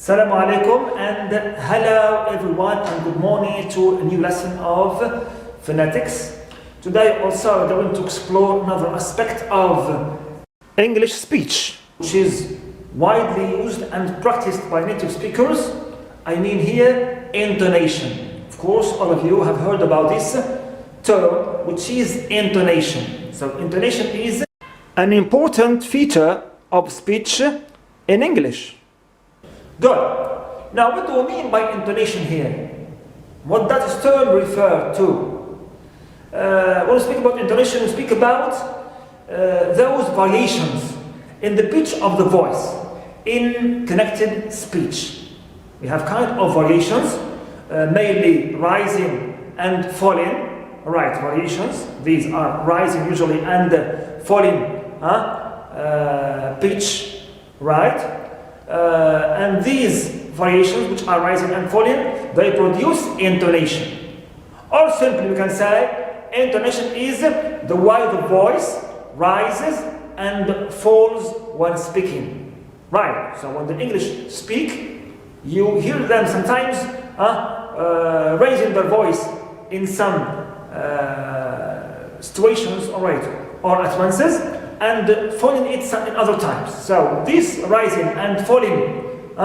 Assalamu alaikum and hello everyone and good morning to a new lesson of phonetics. Today also we're going to explore another aspect of English speech, which is widely used and practiced by native speakers. I mean here, intonation. Of course, all of you have heard about this term, which is intonation. So intonation is an important feature of speech in English. Good. Now, what do we mean by intonation here? What does this term refer to? When we speak about intonation, we speak about those variations in the pitch of the voice in connected speech. We have kind of variations, mainly rising and falling, right? Variations. These are rising usually and falling pitch, right? And these variations, which are rising and falling, they produce intonation. Or simply we can say intonation is the way the voice rises and falls when speaking. Right, so when the English speak, you hear them sometimes raising their voice in some situations, alright, or utterances, and falling it in other times. So these rising and falling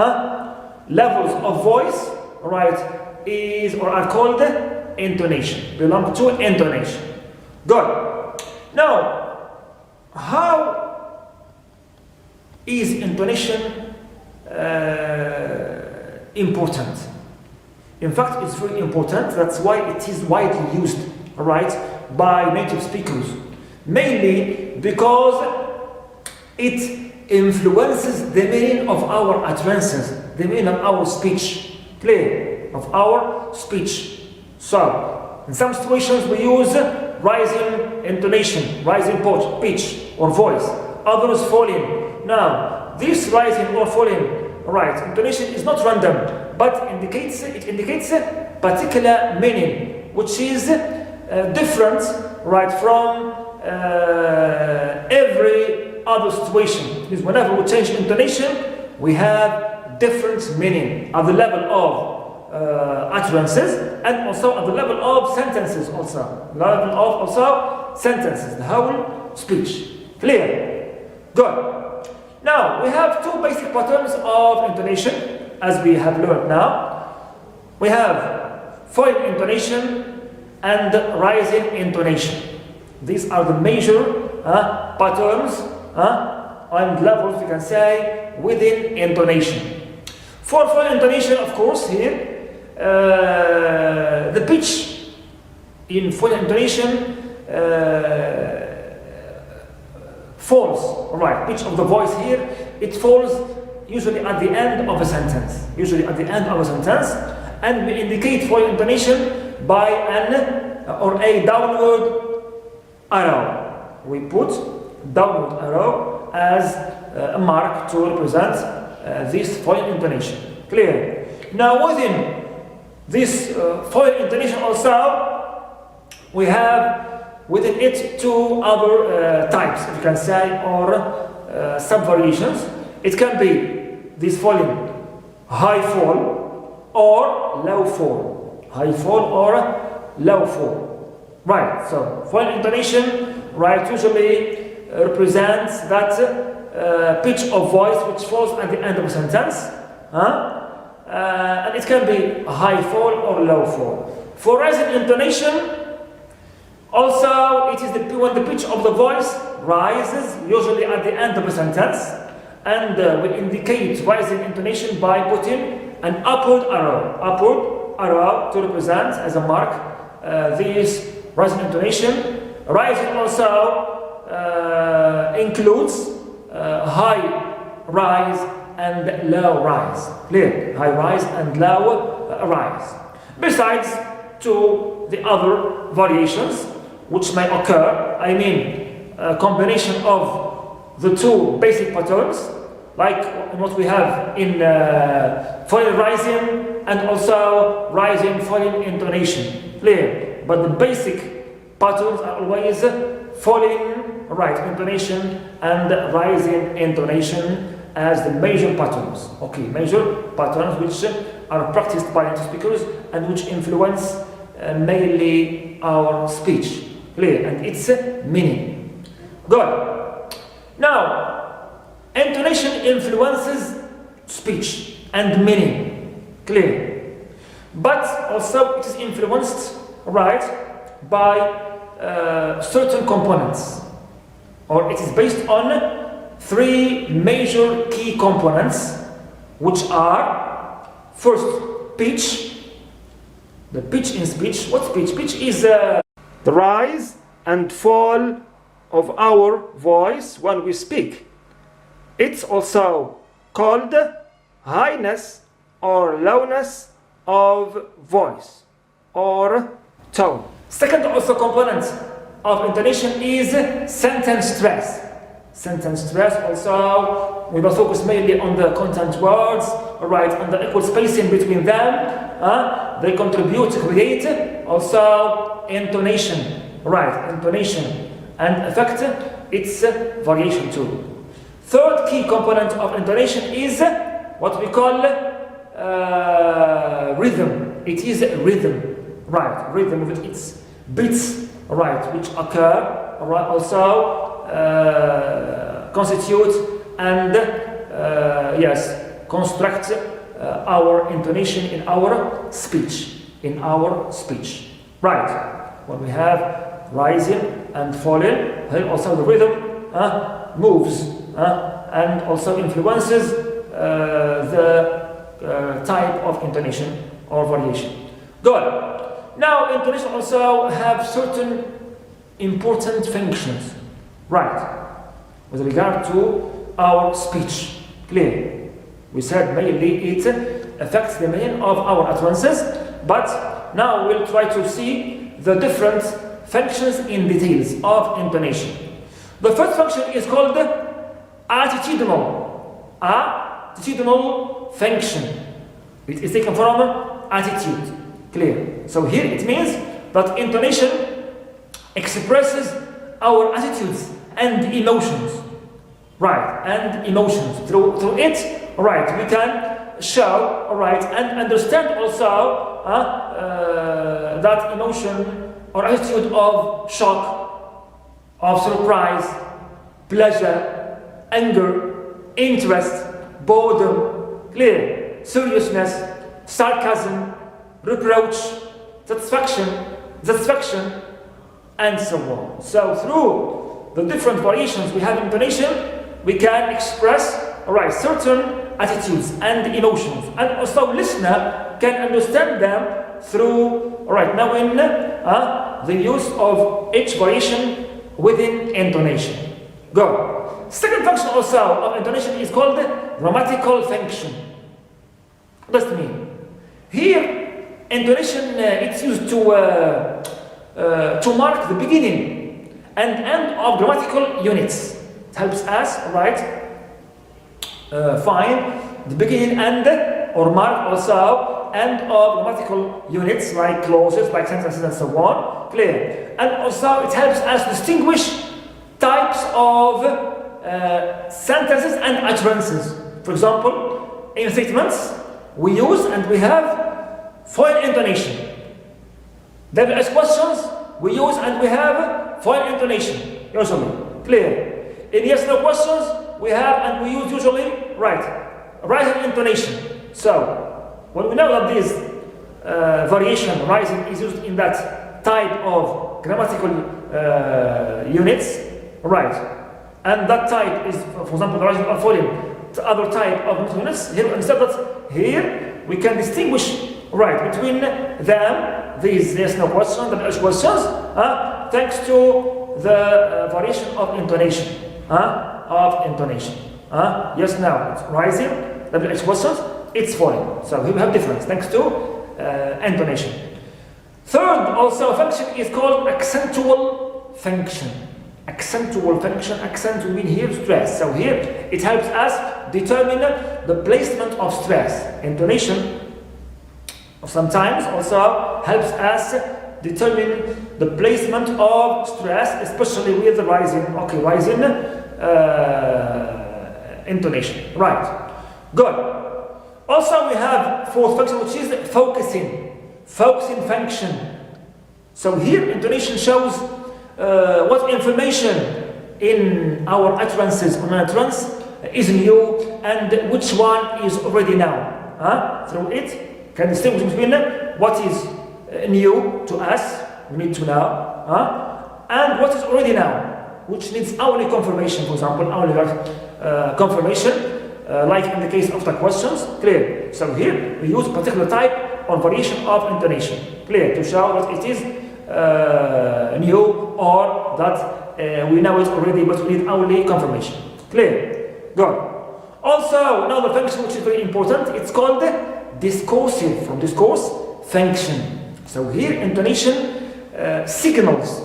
levels of voice, right, are called intonation, belong to intonation. Good. Now, how is intonation important? In fact, it's very important. That's why it is widely used, right, by native speakers. Mainly because it influences the meaning of our utterances, the meaning of our speech, clear, of our speech. So, in some situations we use rising intonation, rising pitch or voice, others falling. Now, this rising or falling, right, intonation is not random, but it indicates a particular meaning, which is different, right, from every other situation. Because whenever we change intonation, we have different meaning at the level of utterances and also at the level of sentences the whole speech. Clear? Good. Now, we have two basic patterns of intonation, as we have learned now. We have falling intonation and rising intonation. These are the major patterns and levels, we can say, within intonation. For intonation, of course, here, the pitch in full intonation falls, right, pitch of the voice here, it falls usually at the end of a sentence. And we indicate full intonation by a downward arrow. We put downward arrow as a mark to represent this falling intonation. Clear? Now within this falling intonation also, we have within it two other types, if you can say, or sub-variations. It can be this falling high fall or low fall. High fall or low fall. Right, so falling intonation, right, usually represents that pitch of voice which falls at the end of a sentence, and it can be a high fall or low fall. For rising intonation, also it is when the pitch of the voice rises, usually at the end of a sentence, and we indicate rising intonation by putting an upward arrow to represent as a mark this rising intonation. Rising also includes high rise and low rise. Clear? High rise and low rise. Besides to the other variations which may occur, I mean a combination of the two basic patterns, like what we have in falling rising and also rising falling intonation. Clear? But the basic patterns are always falling right intonation and rising intonation as the major patterns. Okay, major patterns which are practiced by native speakers and which influence mainly our speech. Clear? And its meaning. Good. Now, intonation influences speech and meaning. Clear? But also it is influenced, right, by certain components, or it is based on three major key components, which are first pitch. The pitch in speech. What's pitch? Pitch is the rise and fall of our voice when we speak. It's also called highness or lowness of voice or tone. Second also component of intonation is sentence stress. Sentence stress also, we will focus mainly on the content words, right, and the equal spacing between them. They contribute to create also intonation, right, intonation, and affect its variation too. Third key component of intonation is what we call rhythm. It is rhythm, right, rhythm with its beats, right, which occur, right, also constitute and construct our intonation in our speech, right. When we have rising and falling, also the rhythm moves and also influences the type of intonation or variation. Good. Now, intonation also have certain important functions, right, with regard to our speech. Clear? We said mainly it affects the meaning of our utterances, but now we'll try to see the different functions in details of intonation. The first function is called attitudinal. Attitudinal function. It is taken from attitude. Clear? So here it means that intonation expresses our attitudes and emotions. Right, and emotions. Through it, right, we can show, right, and understand also that emotion or attitude of shock, of surprise, pleasure, anger, interest, boredom, clear, seriousness, sarcasm, reproach, satisfaction, and so on. So through the different variations we have in intonation, we can express, right, certain attitudes and emotions, and also listener can understand them through, right, knowing the use of each variation within intonation. Go. Second function also of intonation is called grammatical function. What does it mean? Here, intonation it's used to mark the beginning and end of grammatical units. It helps us, right, find the beginning and or mark also end of grammatical units like clauses, like sentences, and so on. Clear? And also it helps us distinguish types of sentences and utterances. For example, in statements we use and we have foreign intonation. Then as questions we use and we have foreign intonation usually. Clear? In yes/no questions we have and we use usually rising intonation. So when we know that this variation rising is used in that type of grammatical units, right, and that type is, for example, the rising or falling, the other type of grammatical units, here instead that here we can distinguish, right, between them, these yes/no questions and yes questions, thanks to the variation of intonation. Yes, now it's rising, WH questions, it's falling. So here we have difference thanks to intonation. Third also function is called accentual function. Accentual function, accent we mean here stress. So here it helps us determine the placement of stress. Intonation sometimes also helps us determine the placement of stress, especially with the rising intonation. Right. Good. Also, we have fourth function, which is focusing function. So here, intonation shows what information in our utterances or non-utterance is new and which one is already now. Through it, can distinguish between what is new to us, we need to know, and what is already now, which needs only confirmation, for example, only confirmation, like in the case of the questions. Clear? So here, we use particular type or variation of intonation. Clear? To show that it is new or that we know it already, but we need only confirmation. Clear? Good. Also, another function which is very important, it's called discursive, from discourse, function. So here, intonation signals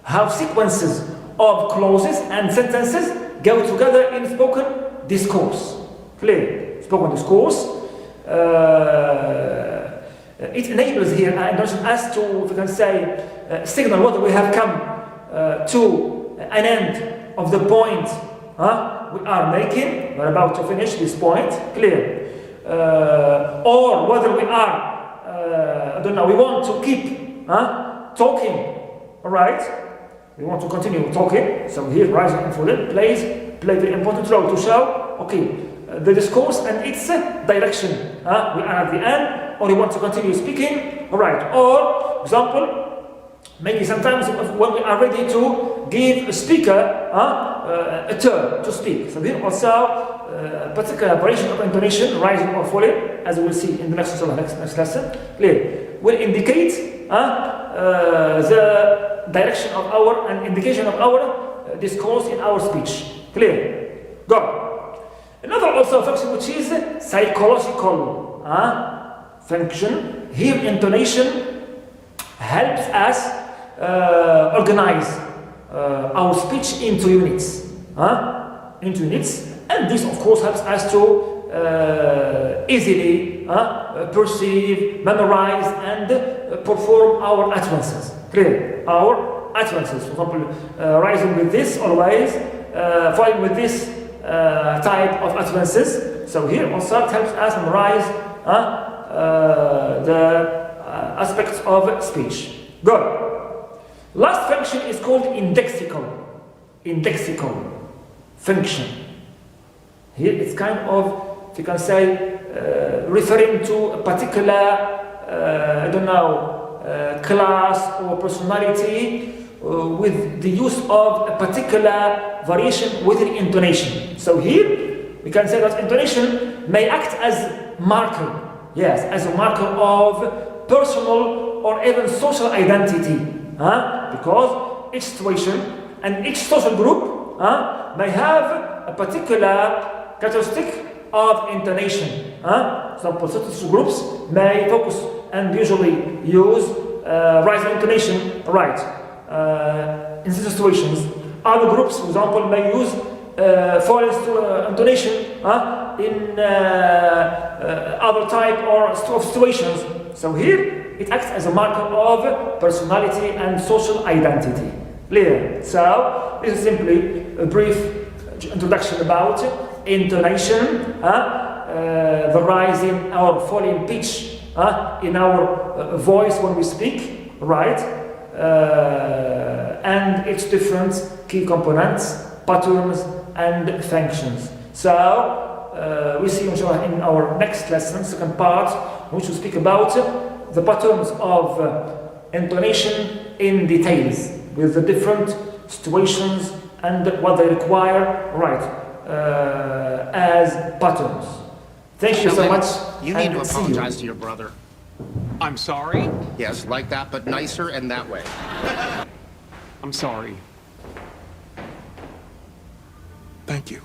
how sequences of clauses and sentences go together in spoken discourse. Clear? Spoken discourse. It enables here us to, if we can say, signal whether we have come to an end of the point we are making, we're about to finish this point, clear, or whether we are, I don't know, we want to keep talking, all right? We want to continue talking. So here, rising and falling play very important role to show, okay, the discourse and its direction. We are at the end, or we want to continue speaking, all right? Or, example, maybe sometimes when we are ready to give a speaker a turn to speak. So here also particular variation of intonation, rising or falling, as we will see in the next lesson, clear, will indicate the direction of our and indication of our discourse in our speech. Clear? Good. Another also function which is psychological function. Here intonation helps us organize our speech into units. And this of course helps us to easily perceive, memorize and perform our utterances. Clear? Our utterances. For example, rising with this always, falling with this type of utterances. So here also it helps us memorize the aspects of speech. Good. Last function is called indexical function. Here it's kind of, if you can say, referring to a particular, class or personality with the use of a particular variation within intonation. So here we can say that intonation may act as marker, yes, as a marker of personal or even social identity, because each situation and each social group may have a particular characteristic of intonation. Some social groups may focus and usually use rising intonation, right, in certain situations. Other groups, for example, may use falling intonation in other type of situations. So here, it acts as a marker of personality and social identity. Clear? So, this is simply a brief introduction about intonation, the rising or falling pitch in our voice when we speak, right? And its different key components, patterns, and functions. So, we see inshallah in our next lesson, second part, which will speak about the patterns of intonation in details, with the different situations and what they require, right, as patterns. Thank you so much. You need to apologize to your brother. I'm sorry? Yes, like that, but nicer and that way. I'm sorry. Thank you.